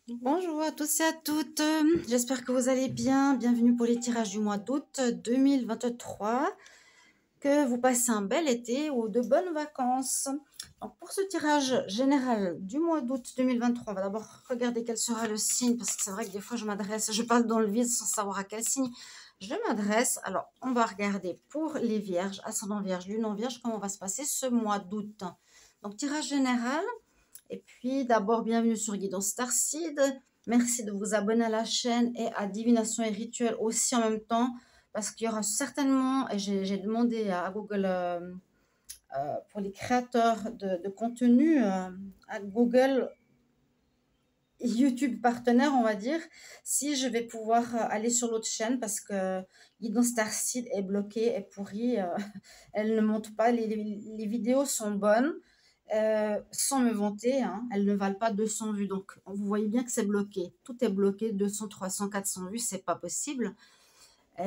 Bonjour à tous et à toutes, j'espère que vous allez bien. Bienvenue pour les tirages du mois d'août 2023. Que vous passez un bel été ou de bonnes vacances. Donc pour ce tirage général du mois d'août 2023, on va d'abord regarder quel sera le signe, parce que c'est vrai que des fois je parle dans le vide sans savoir à quel signe je m'adresse. Alors on va regarder pour les vierges, ascendant vierge, lune en vierge, comment va se passer ce mois d'août. Donc tirage général. Et puis, d'abord, bienvenue sur Guidance Starseed. Merci de vous abonner à la chaîne et à Divination et Rituel aussi en même temps, parce qu'il y aura certainement, et j'ai demandé à Google, pour les créateurs de contenu, à Google YouTube partenaire, on va dire, si je vais pouvoir aller sur l'autre chaîne, parce que Guidance Starseed est bloquée, est pourrie, elle ne monte pas, les vidéos sont bonnes, sans me vanter, hein, elles ne valent pas 200 vues. Donc, vous voyez bien que c'est bloqué. Tout est bloqué, 200, 300, 400 vues, c'est pas possible.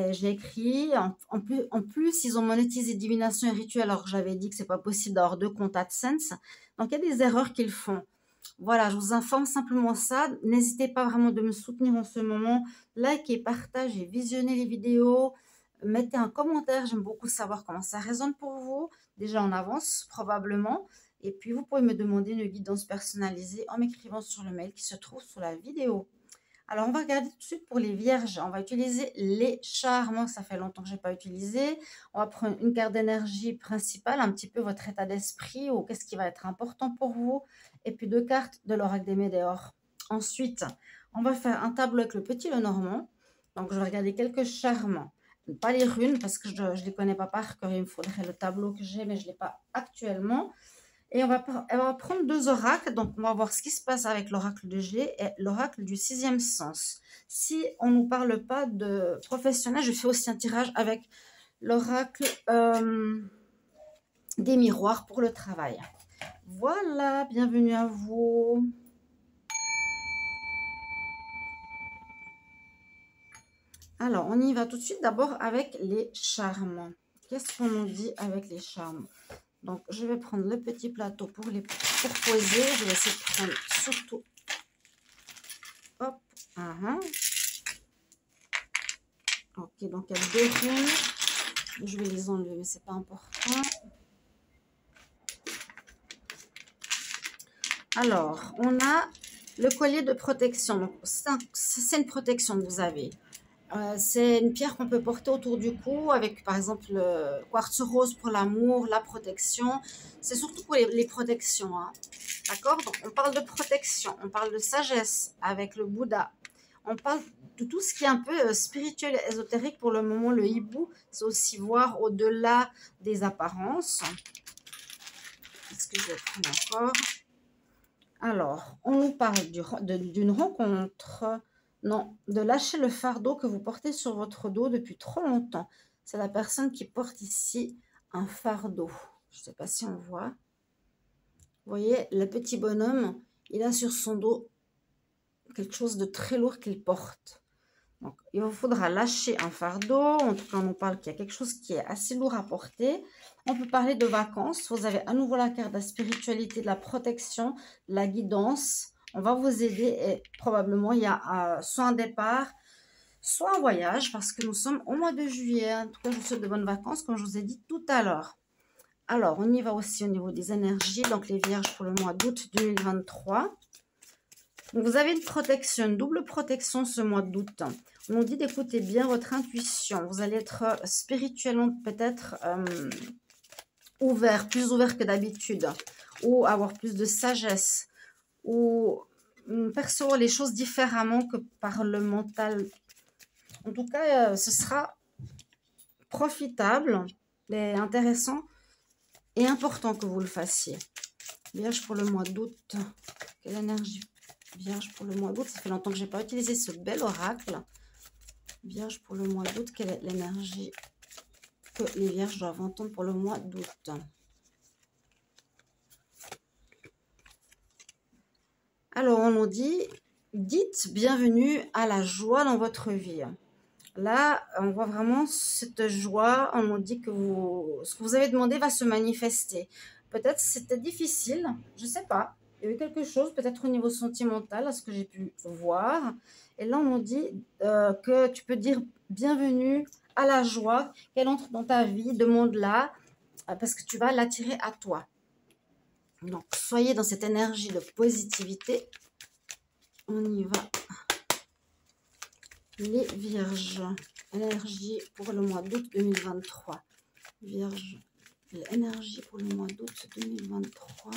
J'ai écrit, en plus, ils ont monétisé Divination et Rituel, alors que j'avais dit que c'est pas possible d'avoir deux comptes AdSense. Donc, il y a des erreurs qu'ils font. Voilà, je vous informe simplement ça. N'hésitez pas vraiment de me soutenir en ce moment. Likez, partagez, visionnez les vidéos. Mettez un commentaire. J'aime beaucoup savoir comment ça résonne pour vous. Déjà en avance, probablement. Et puis, vous pouvez me demander une guidance personnalisée en m'écrivant sur le mail qui se trouve sous la vidéo. Alors, on va regarder tout de suite pour les vierges. On va utiliser les charmes. Ça fait longtemps que je n'ai pas utilisé. On va prendre une carte d'énergie principale, un petit peu votre état d'esprit ou qu'est-ce qui va être important pour vous. Et puis deux cartes de l'oracle des Médéors. Ensuite, on va faire un tableau avec le petit Lenormand. Donc, je vais regarder quelques charmes. Pas les runes parce que je ne les connais pas par cœur. Il me faudrait le tableau que j'ai, mais je ne l'ai pas actuellement. Et on va prendre deux oracles. Donc, on va voir ce qui se passe avec l'oracle de G et l'oracle du sixième sens. Si on ne nous parle pas de professionnel, je fais aussi un tirage avec l'oracle des miroirs pour le travail. Voilà, bienvenue à vous. Alors, on y va tout de suite d'abord avec les charmes. Qu'est-ce qu'on nous dit avec les charmes? Donc, je vais prendre le petit plateau pour poser. Je vais essayer de prendre surtout. Hop. Ok, donc il y a deux runes. Je vais les enlever, mais c'est pas important. Alors, on a le collier de protection. Donc, c'est une protection que vous avez. C'est une pierre qu'on peut porter autour du cou avec, par exemple, le quartz rose pour l'amour, la protection. C'est surtout pour les protections. Hein. D'accord? Donc, on parle de protection, on parle de sagesse avec le Bouddha. On parle de tout ce qui est un peu spirituel et ésotérique. Pour le moment, le hibou, c'est aussi voir au-delà des apparences. Qu'est-ce que je vais prendre encore? Alors, on nous parle d'une rencontre. Non, de lâcher le fardeau que vous portez sur votre dos depuis trop longtemps. C'est la personne qui porte ici un fardeau. Je ne sais pas si on voit. Vous voyez, le petit bonhomme, il a sur son dos quelque chose de très lourd qu'il porte. Donc, il vous faudra lâcher un fardeau. En tout cas, on nous parle qu'il y a quelque chose qui est assez lourd à porter. On peut parler de vacances. Vous avez à nouveau la carte de la spiritualité, de la protection, de la guidance. On va vous aider et probablement il y a soit un départ, soit un voyage parce que nous sommes au mois de juillet. En tout cas, je vous souhaite de bonnes vacances comme je vous ai dit tout à l'heure. Alors, on y va aussi au niveau des énergies. Donc, les vierges pour le mois d'août 2023. Donc, vous avez une protection, une double protection ce mois d'août. On nous dit d'écouter bien votre intuition. Vous allez être spirituellement peut-être plus ouvert que d'habitude, ou avoir plus de sagesse, ou percevoir les choses différemment que par le mental. En tout cas, ce sera profitable et intéressant et important que vous le fassiez. Vierge pour le mois d'août. Quelle énergie Vierge pour le mois d'août. Ça fait longtemps que je n'ai pas utilisé ce bel oracle. Vierge pour le mois d'août. Quelle est l'énergie que les vierges doivent entendre pour le mois d'août? Alors, on nous dit, dites bienvenue à la joie dans votre vie. Là, on voit vraiment cette joie. On nous dit que ce que vous avez demandé va se manifester. Peut-être c'était difficile, je ne sais pas. il y a eu quelque chose, peut-être au niveau sentimental, à ce que j'ai pu voir. Et là, on nous dit que tu peux dire bienvenue à la joie qu'elle entre dans ta vie, demande-la, parce que tu vas l'attirer à toi. Donc, soyez dans cette énergie de positivité. On y va. Les vierges, énergie pour le mois d'août 2023. Vierge, l'énergie pour le mois d'août 2023.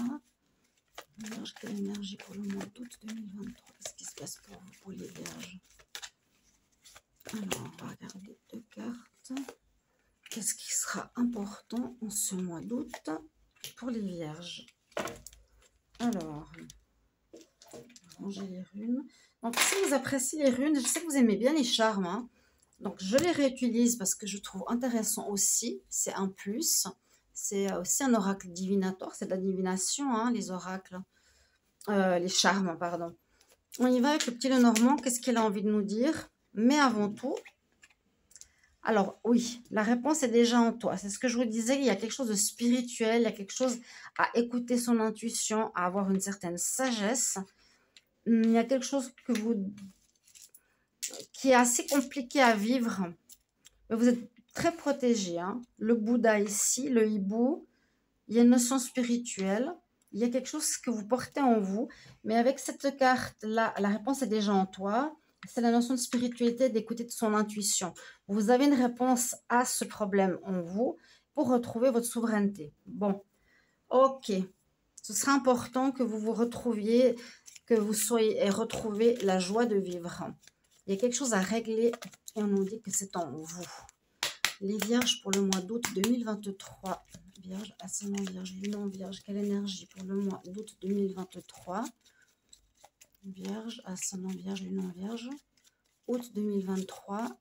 Vierge, quelle énergie pour le mois d'août 2023? Qu'est-ce qui se passe pour vous, pour les vierges? Alors, on va regarder 2 cartes. Qu'est-ce qui sera important en ce mois d'août pour les vierges? Alors, ranger les runes. Donc, si vous appréciez les runes, je sais que vous aimez bien les charmes, hein. Donc, je les réutilise parce que je trouve intéressant aussi. C'est un plus. C'est aussi un oracle divinatoire. C'est de la divination, hein, les oracles. Les charmes, pardon. On y va avec le petit Lenormand. Qu'est-ce qu'il a envie de nous dire? Mais avant tout, alors oui, la réponse est déjà en toi. C'est ce que je vous disais, il y a quelque chose de spirituel, il y a quelque chose à écouter son intuition, à avoir une certaine sagesse. Il y a quelque chose qui est assez compliqué à vivre. Mais vous êtes très protégé, hein. Le Bouddha ici, le hibou, il y a une notion spirituelle. Il y a quelque chose que vous portez en vous. Mais avec cette carte-là, la réponse est déjà en toi. C'est la notion de spiritualité, d'écouter de son intuition. Vous avez une réponse à ce problème en vous pour retrouver votre souveraineté. Bon, ok. Ce sera important que vous vous retrouviez, que vous soyez retrouvé la joie de vivre. Il y a quelque chose à régler et on nous dit que c'est en vous. Les vierges pour le mois d'août 2023. Vierge, ascendant vierge, lunan vierge. Quelle énergie pour le mois d'août 2023? Vierge, ascendant vierge, lunan vierge. Août 2023.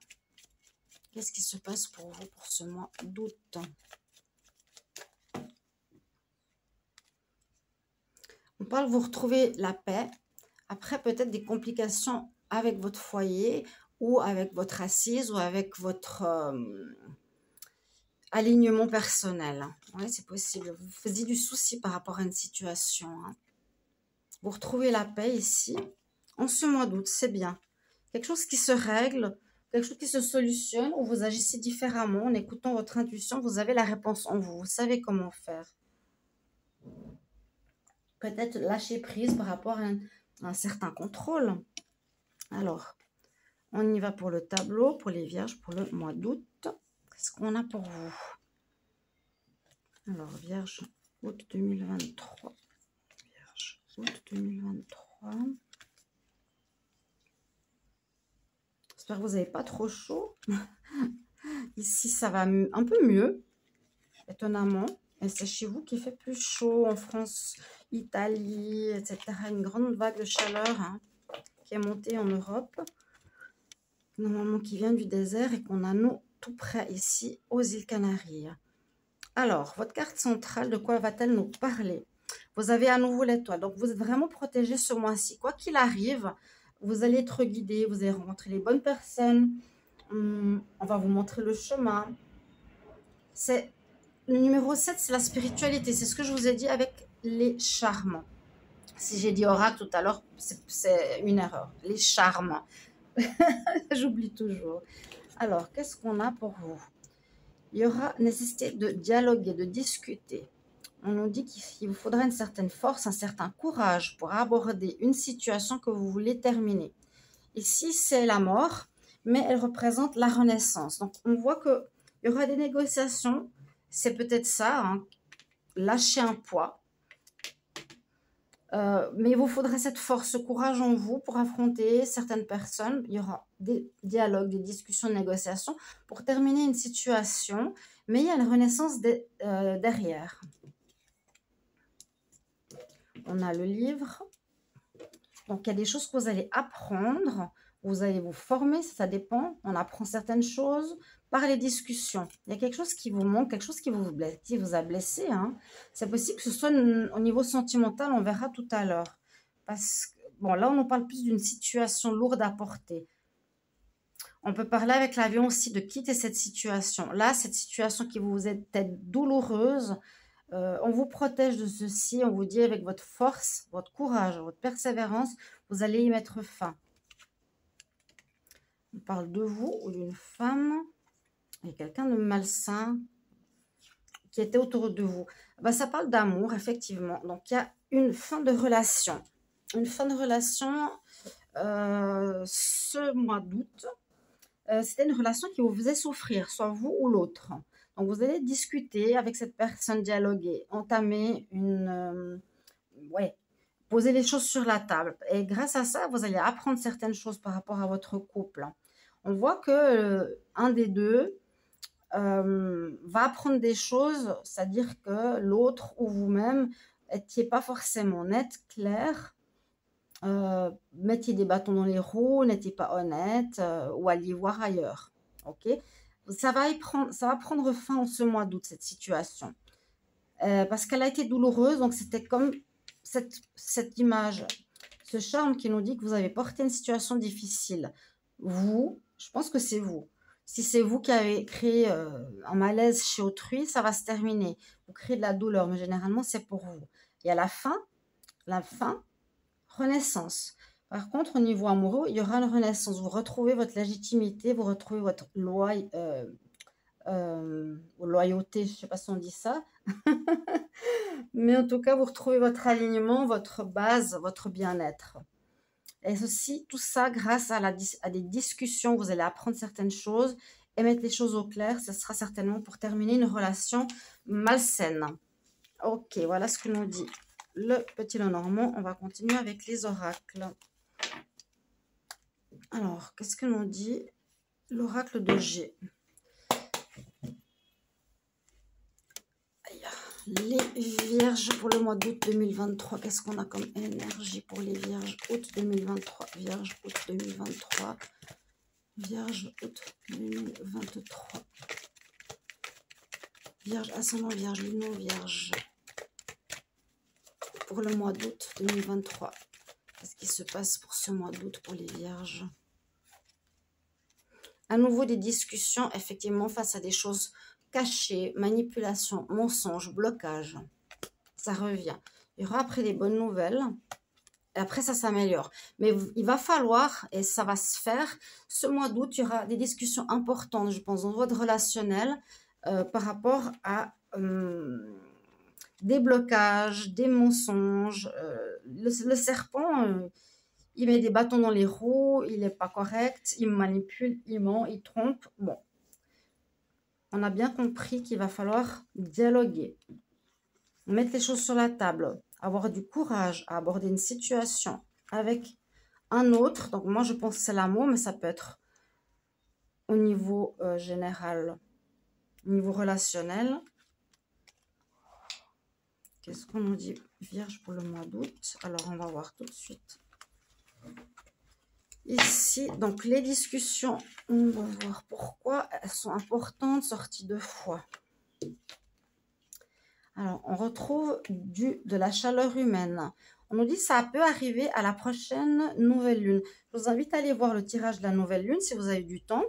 Qu'est-ce qui se passe pour vous pour ce mois d'août? On parle, vous retrouvez la paix. Après, peut-être des complications avec votre foyer ou avec votre assise ou avec votre alignement personnel. Oui, c'est possible. Vous faisiez du souci par rapport à une situation, hein. Vous retrouvez la paix ici. En ce mois d'août, c'est bien. Quelque chose qui se règle, quelque chose qui se solutionne, ou vous agissez différemment en écoutant votre intuition. Vous avez la réponse en vous. Vous savez comment faire. Peut-être lâcher prise par rapport à un certain contrôle. Alors, on y va pour le tableau, pour les vierges, pour le mois d'août. Qu'est-ce qu'on a pour vous? Alors, vierge, août 2023. Vierge, août 2023. J'espère que vous n'avez pas trop chaud. Ici, ça va un peu mieux, étonnamment. Et c'est chez vous qu'il fait plus chaud, en France, Italie, etc. Une grande vague de chaleur, hein, qui est montée en Europe. Normalement, qui vient du désert et qu'on a, nous, tout près ici, aux îles Canaries. Alors, votre carte centrale, de quoi va-t-elle nous parler? Vous avez à nouveau l'étoile. Donc, vous êtes vraiment protégé ce mois-ci. Quoi qu'il arrive, vous allez être guidé, vous allez rencontrer les bonnes personnes. On va vous montrer le chemin. C'est le numéro 7, c'est la spiritualité. C'est ce que je vous ai dit avec les charmes. Si j'ai dit oracle tout à l'heure, c'est une erreur. Les charmes. J'oublie toujours. Alors, qu'est-ce qu'on a pour vous? Il y aura nécessité de dialoguer, de discuter. On nous dit qu'il vous faudra une certaine force, un certain courage pour aborder une situation que vous voulez terminer. Ici, c'est la mort, mais elle représente la renaissance. Donc, on voit qu'il y aura des négociations. C'est peut-être ça, hein, lâcher un poids. Mais il vous faudrait cette force, ce courage en vous pour affronter certaines personnes. Il y aura des dialogues, des discussions, des négociations pour terminer une situation. Mais il y a une renaissance derrière. On a le livre. Donc, il y a des choses que vous allez apprendre. Vous allez vous former, ça dépend. On apprend certaines choses par les discussions. Il y a quelque chose qui vous manque, quelque chose qui vous a blessé, hein. C'est possible que ce soit au niveau sentimental, on verra tout à l'heure. Parce que, bon, là, on nous parle plus d'une situation lourde à porter. On peut parler avec l'avion aussi de quitter cette situation. Là, cette situation qui vous est peut-être douloureuse, On vous protège de ceci, on vous dit avec votre force, votre courage, votre persévérance, vous allez y mettre fin. On parle de vous ou d'une femme. Il y a quelqu'un de malsain qui était autour de vous. Ben, ça parle d'amour, effectivement. Donc, il y a une fin de relation. Une fin de relation ce mois d'août. C'était une relation qui vous faisait souffrir, soit vous ou l'autre. Donc, vous allez discuter avec cette personne, dialoguer, entamer une... ouais, poser les choses sur la table. Et grâce à ça, vous allez apprendre certaines choses par rapport à votre couple. On voit que un des deux va apprendre des choses, c'est-à-dire que l'autre ou vous-même n'étiez pas forcément net, clair, mettiez des bâtons dans les roues, n'étiez pas honnête ou alliez voir ailleurs. Ok, ça va prendre fin en ce mois d'août, cette situation. Parce qu'elle a été douloureuse, donc c'était comme cette image, ce charme qui nous dit que vous avez porté une situation difficile. Vous, je pense que c'est vous. Si c'est vous qui avez créé un malaise chez autrui, ça va se terminer. Vous créez de la douleur, mais généralement, c'est pour vous. Et à la fin, renaissance. Par contre, au niveau amoureux, il y aura une renaissance. Vous retrouvez votre légitimité, vous retrouvez votre loyauté, je ne sais pas si on dit ça. Mais en tout cas, vous retrouvez votre alignement, votre base, votre bien-être. Et ceci, tout ça grâce à des discussions, vous allez apprendre certaines choses et mettre les choses au clair. Ce sera certainement pour terminer une relation malsaine. Ok, voilà ce que nous dit le petit Lenormand. On va continuer avec les oracles. Alors, qu'est-ce que nous dit l'oracle de G? Les vierges pour le mois d'août 2023. Qu'est-ce qu'on a comme énergie pour les vierges août 2023? Vierge août 2023. Vierge août 2023. Vierge ascendant vierge, luno vierge. Pour le mois d'août 2023. Qu'est-ce qui se passe pour ce mois d'août pour les vierges? À nouveau des discussions, effectivement, face à des choses cachées, manipulation, mensonge, blocage. Ça revient. Il y aura après des bonnes nouvelles. Et après, ça s'améliore. Mais il va falloir, et ça va se faire, ce mois d'août, il y aura des discussions importantes, je pense, dans votre relationnel par rapport à des blocages, des mensonges. Le serpent, il met des bâtons dans les roues, il n'est pas correct, il manipule, il ment, il trompe. Bon, on a bien compris qu'il va falloir dialoguer, mettre les choses sur la table, avoir du courage à aborder une situation avec un autre. Donc moi, je pense que c'est l'amour, mais ça peut être au niveau général, au niveau relationnel. Qu'est-ce qu'on nous dit, Vierge, pour le mois d'août? Alors, on va voir tout de suite. Ici, donc les discussions, on va voir pourquoi elles sont importantes, sorties de foi. Alors, on retrouve de la chaleur humaine. On nous dit que ça peut arriver à la prochaine nouvelle lune. Je vous invite à aller voir le tirage de la nouvelle lune si vous avez du temps.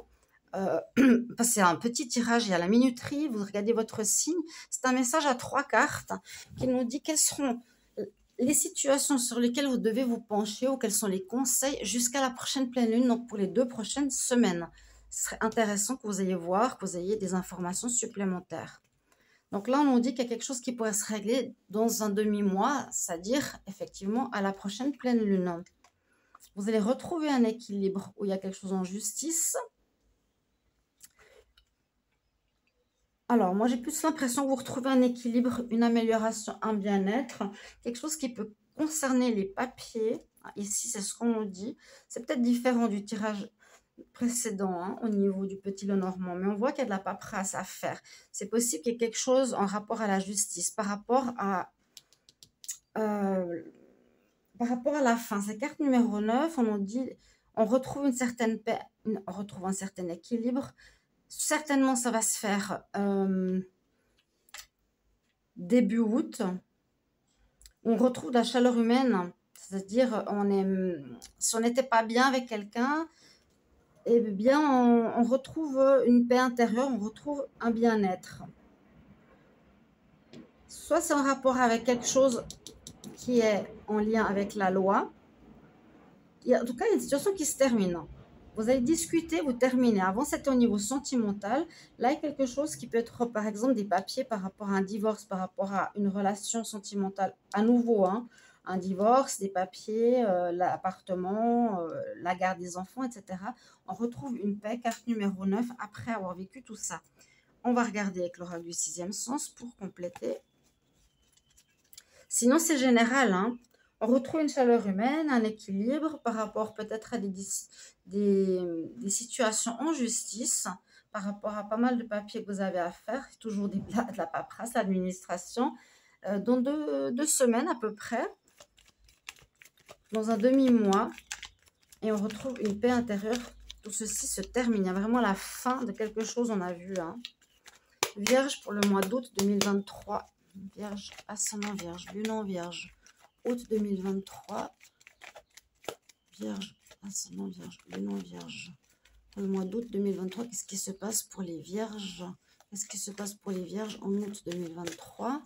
C'est un petit tirage, il y a la minuterie, vous regardez votre signe. C'est un message à 3 cartes qui nous dit quelles seront les situations sur lesquelles vous devez vous pencher ou quels sont les conseils jusqu'à la prochaine pleine lune, donc pour les 2 prochaines semaines. Ce serait intéressant que vous ayez voir, que vous ayez des informations supplémentaires. Donc là, on nous dit qu'il y a quelque chose qui pourrait se régler dans un demi-mois, c'est-à-dire effectivement à la prochaine pleine lune. Vous allez retrouver un équilibre où il y a quelque chose en justice. Alors, moi, j'ai plus l'impression que vous retrouvez un équilibre, une amélioration, un bien-être, quelque chose qui peut concerner les papiers. Ici, c'est ce qu'on nous dit. C'est peut-être différent du tirage précédent hein, au niveau du petit Lenormand, mais on voit qu'il y a de la paperasse à faire. C'est possible qu'il y ait quelque chose en rapport à la justice, par rapport à la fin. C'est carte numéro 9, on nous dit, on retrouve une certaine paix, on retrouve un certain équilibre. Certainement, ça va se faire début août. On retrouve la chaleur humaine, c'est-à-dire si on n'était pas bien avec quelqu'un, eh bien, on retrouve une paix intérieure, on retrouve un bien-être. soit c'est en rapport avec quelque chose qui est en lien avec la loi. Il y a, en tout cas, il y a une situation qui se termine. Vous allez discuter, vous terminez. Avant, c'était au niveau sentimental. Là, il y a quelque chose qui peut être, par exemple, des papiers par rapport à un divorce, par rapport à une relation sentimentale. À nouveau, hein, un divorce, des papiers, l'appartement, la garde des enfants, etc. On retrouve une paix, carte numéro 9, après avoir vécu tout ça. On va regarder avec l'oracle du sixième sens pour compléter. Sinon, c'est général, hein. On retrouve une chaleur humaine, un équilibre par rapport peut-être à des situations en justice, par rapport à pas mal de papiers que vous avez à faire, toujours de la paperasse, l'administration, dans deux semaines à peu près, dans un demi-mois, et on retrouve une paix intérieure. Tout ceci se termine, il y a vraiment la fin de quelque chose, on a vu, hein. Vierge pour le mois d'août 2023. Vierge, ascendant Vierge, lune en Vierge, août 2023. Vierge, ascendant Vierge, lune en Vierge. Pour le mois d'août 2023, qu'est-ce qui se passe pour les Vierges? Qu'est-ce qui se passe pour les Vierges en août 2023?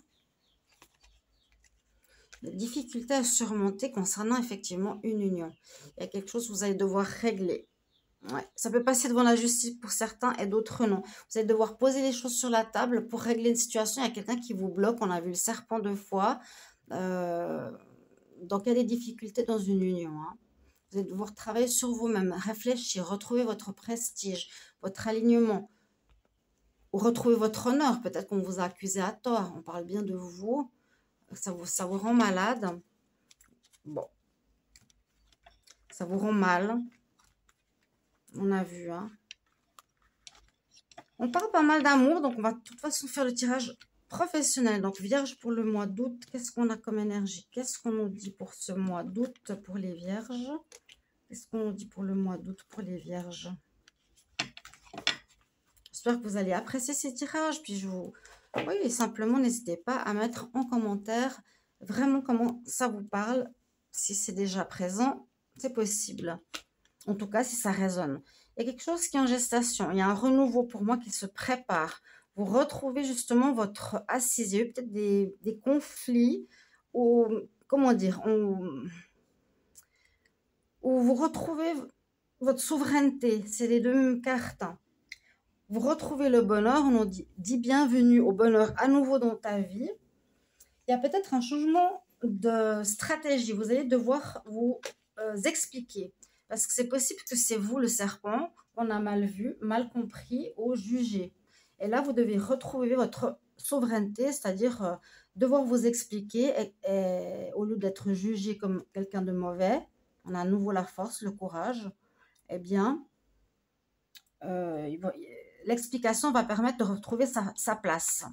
Des difficultés à surmonter concernant effectivement une union. Il y a quelque chose que vous allez devoir régler. Ouais, ça peut passer devant la justice pour certains et d'autres non. Vous allez devoir poser les choses sur la table pour régler une situation. Il y a quelqu'un qui vous bloque. On a vu le serpent 2 fois. Donc, il y a des difficultés dans une union. Hein. Vous allez devoir travailler sur vous-même, réfléchir, retrouver votre prestige, votre alignement. Ou retrouver votre honneur. Peut-être qu'on vous a accusé à tort. On parle bien de vous. Ça vous rend malade. Bon. Ça vous rend mal. On a vu, hein. On parle pas mal d'amour, donc on va de toute façon faire le tirage professionnel. Donc, Vierge pour le mois d'août, qu'est-ce qu'on a comme énergie? Qu'est-ce qu'on nous dit pour ce mois d'août pour les Vierges? Qu'est-ce qu'on nous dit pour le mois d'août pour les Vierges? J'espère que vous allez apprécier ces tirages. Puis je vous... Oui, simplement, n'hésitez pas à mettre en commentaire vraiment comment ça vous parle. Si c'est déjà présent, c'est possible. En tout cas, si ça résonne. Il y a quelque chose qui est en gestation. Il y a un renouveau pour moi qui se prépare. Vous retrouvez justement votre assise. Il y a eu peut-être des conflits ou, comment dire, où vous retrouvez votre souveraineté. C'est les deux mêmes cartes. Vous retrouvez le bonheur. On nous dit bienvenue au bonheur à nouveau dans ta vie. Il y a peut-être un changement de stratégie. Vous allez devoir vous expliquer. Parce que c'est possible que c'est vous, le serpent, qu'on a mal vu, mal compris ou jugé. Et là, vous devez retrouver votre souveraineté, c'est-à-dire devoir vous expliquer et au lieu d'être jugé comme quelqu'un de mauvais, on a à nouveau la force, le courage, eh bien, l'explication va permettre de retrouver sa place.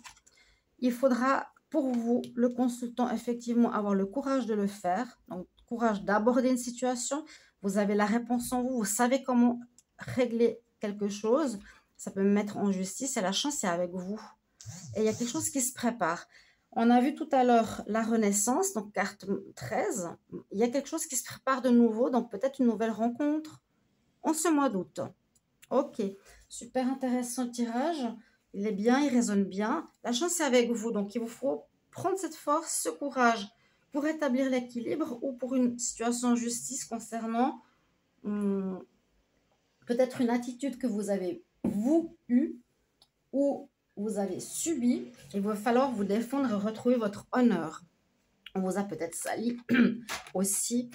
Il faudra pour vous, le consultant, effectivement, avoir le courage de le faire, donc courage d'aborder une situation. Vous avez la réponse en vous, vous savez comment régler quelque chose. Ça peut me mettre en justice et la chance est avec vous. Et il y a quelque chose qui se prépare. On a vu tout à l'heure la renaissance, donc carte 13. Il y a quelque chose qui se prépare de nouveau, donc peut-être une nouvelle rencontre en ce mois d'août. Ok, super intéressant le tirage. Il est bien, il résonne bien. La chance est avec vous, donc il vous faut prendre cette force, ce courage pour établir l'équilibre ou pour une situation en justice concernant peut-être une attitude que vous avez, vous, eue ou vous avez subi. Il va falloir vous défendre et retrouver votre honneur. On vous a peut-être sali aussi.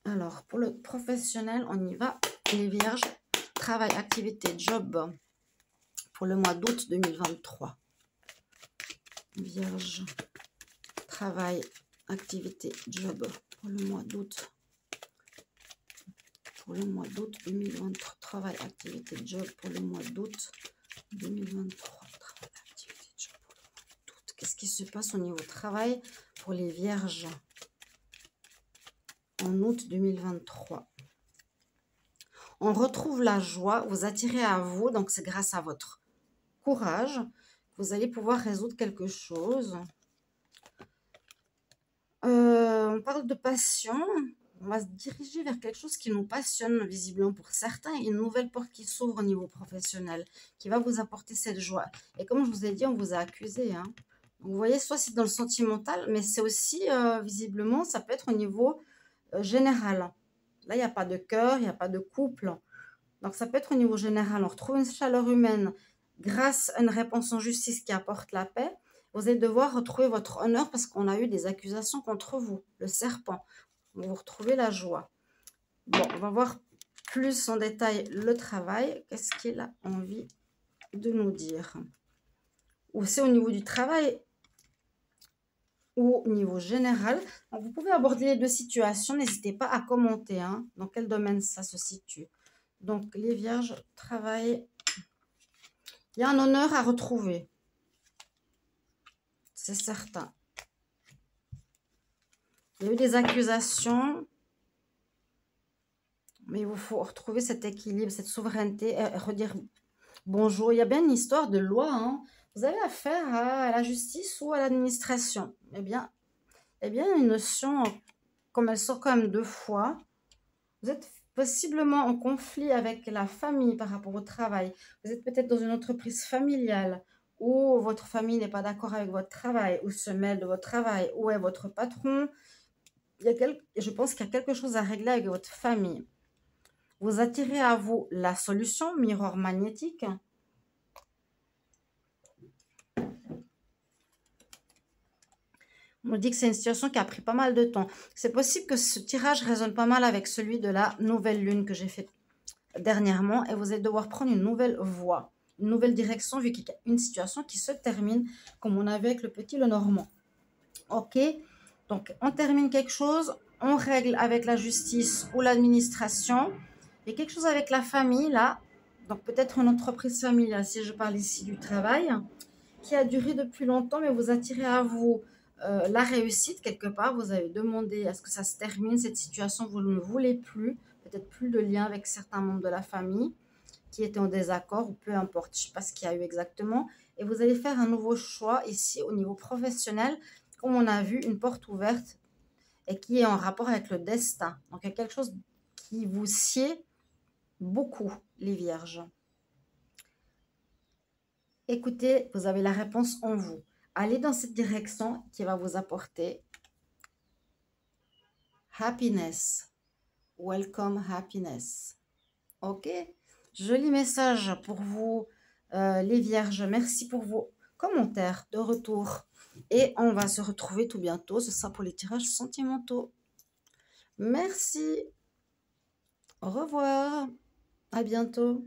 Alors, pour le professionnel, on y va. Les Vierges, travail, activité, job pour le mois d'août 2023. Vierge, travail, activité, job pour le mois d'août. Pour le mois d'août 2023. Travail, activité, job pour le mois d'août 2023. Travail, activité, job pour le mois d'août. Qu'est-ce qui se passe au niveau travail pour les Vierges en août 2023? On retrouve la joie, vous attirez à vous, donc c'est grâce à votre courage que vous allez pouvoir résoudre quelque chose. On parle de passion, on va se diriger vers quelque chose qui nous passionne visiblement pour certains. Il y a une nouvelle porte qui s'ouvre au niveau professionnel, qui va vous apporter cette joie. Et comme je vous ai dit, on vous a accusé, hein. Vous voyez, soit c'est dans le sentimental, mais c'est aussi, visiblement, ça peut être au niveau général. Là, il n'y a pas de cœur, il n'y a pas de couple. Donc, ça peut être au niveau général. On retrouve une chaleur humaine grâce à une réponse en justice qui apporte la paix. Vous allez devoir retrouver votre honneur parce qu'on a eu des accusations contre vous, le serpent. Vous retrouvez la joie. Bon, on va voir plus en détail le travail. Qu'est-ce qu'il a envie de nous dire? Ou c'est au niveau du travail ou au niveau général. Donc, vous pouvez aborder les deux situations. N'hésitez pas à commenter hein, dans quel domaine ça se situe. Donc, les vierges, travail. Il y a un honneur à retrouver. C'est certain. Il y a eu des accusations. Mais il vous faut retrouver cet équilibre, cette souveraineté et redire bonjour. Il y a bien une histoire de loi. Hein. Vous avez affaire à la justice ou à l'administration. Eh bien, une notion, comme elle sort quand même deux fois, vous êtes possiblement en conflit avec la famille par rapport au travail. Vous êtes peut-être dans une entreprise familiale où votre famille n'est pas d'accord avec votre travail, ou se mêle de votre travail, où est votre patron. Je pense qu'il y a quelque chose à régler avec votre famille. Vous attirez à vous la solution, miroir magnétique. On dit que c'est une situation qui a pris pas mal de temps. C'est possible que ce tirage résonne pas mal avec celui de la nouvelle lune que j'ai fait dernièrement. Et vous allez devoir prendre une nouvelle voie, une nouvelle direction, vu qu'il y a une situation qui se termine, comme on avait avec le petit Lenormand. Ok, donc on termine quelque chose, on règle avec la justice ou l'administration. Il y a quelque chose avec la famille, là. Donc peut-être une entreprise familiale, si je parle ici du travail, qui a duré depuis longtemps, mais vous attirez à vous la réussite quelque part. Vous avez demandé à ce que ça se termine, cette situation, vous ne voulez plus, peut-être plus de lien avec certains membres de la famille qui étaient en désaccord, ou peu importe, je ne sais pas ce qu'il y a eu exactement. Et vous allez faire un nouveau choix ici au niveau professionnel, comme on a vu, une porte ouverte et qui est en rapport avec le destin. Donc il y a quelque chose qui vous sied beaucoup, les vierges. Écoutez, vous avez la réponse en vous. Allez dans cette direction qui va vous apporter happiness. Welcome happiness. Ok? Joli message pour vous, les vierges. Merci pour vos commentaires de retour. Et on va se retrouver tout bientôt. Ce sera pour les tirages sentimentaux. Merci. Au revoir. À bientôt.